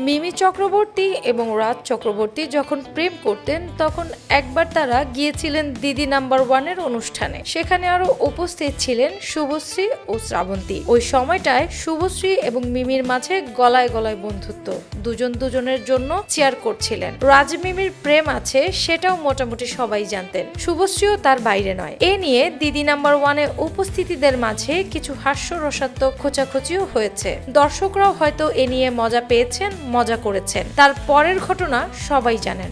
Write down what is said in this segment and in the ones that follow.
মিমি চক্রবর্তী এবং রাজ চক্রবর্তী যখন প্রেম করতেন তখন একবার তারা গিয়েছিলেন দিদি নাম্বার 1 এর অনুষ্ঠানে। সেখানে আরো উপস্থিত ছিলেন শুভশ্রী ও শ্রাবন্তী। ওই সময়টায় শুভশ্রী এবং মিমির মাঝে গলায় গলায় বন্ধুত্ব, দুজন দুজনের জন্য চেয়ার করছিলেন। রাজ মিমির প্রেম আছে সেটাও মোটামুটি সবাই জানতেন, শুভশ্রীও তার বাইরে নয়। এ নিয়ে দিদি নাম্বার 1 এ উপস্থিতিদের মাঝে কিছু হাস্যরসাত্মক খোঁচাখুচিও হয়েছে। দর্শকরাও হয়তো এ নিয়ে মজা পেয়েছেন, মজা করেছেন। তার পরের ঘটনা সবাই জানেন।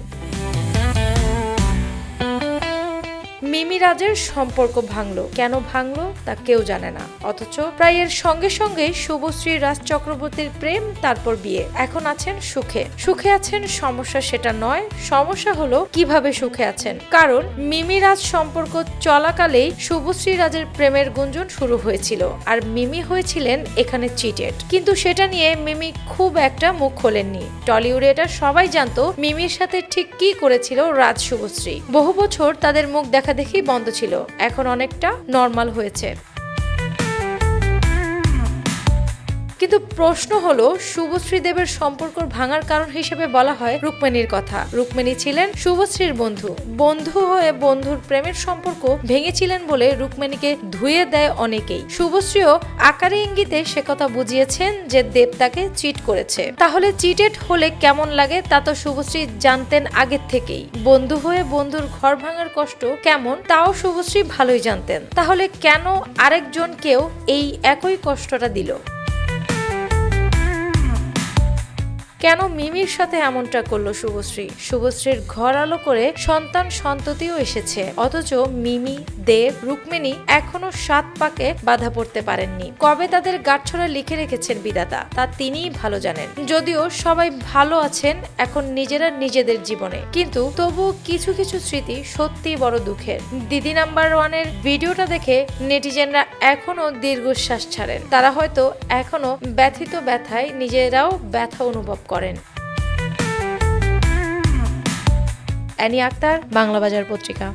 মিমি রাজের সম্পর্ক ভাঙলো, কেন ভাঙলো তা কেউ জানে না। অথচ প্রায় এর সঙ্গে সঙ্গে শুভশ্রী রাজ চক্রবর্তীর প্রেম, তারপর বিয়ে। এখন আছেন সুখে। সুখে আছেন সমস্যা সেটা নয়, সমস্যা হলো কিভাবে সুখে আছেন। কারণ মিমি রাজ সম্পর্ক চলাকালেই শুভশ্রী রাজের প্রেমের গুঞ্জন শুরু হয়েছিল, আর মিমি হয়েছিলেন এখানে চিটেড। কিন্তু সেটা নিয়ে মিমি খুব একটা মুখ খোলেননি। টলিউডে এটা সবাই জানতো মিমির সাথে ঠিক কি করেছিল রাজ শুভশ্রী। বহু বছর তাদের মুখ দেখা দেখি বন্ধ ছিল, এখন অনেকটা নরমাল হয়েছে। কিন্তু প্রশ্ন হলো, শুভশ্রী দেবের সম্পর্ক ভাঙার কারণ হিসেবে বলা হয় রুক্মিণীর কথা। রুক্মিণী ছিলেন শুভশ্রীর বন্ধু, বন্ধু হয়ে বন্ধুর প্রেমের সম্পর্ক ভেঙেছিলেন বলে রুক্মিণীকে ধুয়ে দেয় অনেকেই। শুভশ্রীও আকারে ইঙ্গিতে সে কথা বুঝিয়েছেন যে দেব তাকে চিট করেছে। তাহলে চিটেড হলে কেমন লাগে তা তো শুভশ্রী জানতেন আগের থেকেই। বন্ধু হয়ে বন্ধুর ঘর ভাঙার কষ্ট কেমন তাও শুভশ্রী ভালোই জানতেন। তাহলে কেন আরেকজনকেও এই একই কষ্টটা দিল? কেন মিমির সাথে এমনটা করলো শুভশ্রী? শুভশ্রীর ঘর আলো করে সন্তান সন্ততিও এসেছে, অথচ মিমি, দেব, রুক্মিণী এখনো 7 পাকে বাধা পড়তে পারেননি। কবে তাদের গাঁটছড়া লিখে রেখেছেন বিধাতা তা তিনিই ভালো জানেন। যদিও সবাই ভালো আছেন এখন নিজেরা নিজেদের জীবনে, কিন্তু তবু কিছু কিছু স্মৃতি সত্যিই বড় দুঃখের। দিদি নাম্বার 1 এর ভিডিওটা দেখে নেটিজেনরা এখনো দীর্ঘশ্বাস ছাড়েন। তারা হয়তো এখনো ব্যথিত ব্যথায় নিজেরাও ব্যথা অনুভব করেন। অ্যানি আক্তার, বাংলা বাজার পত্রিকা।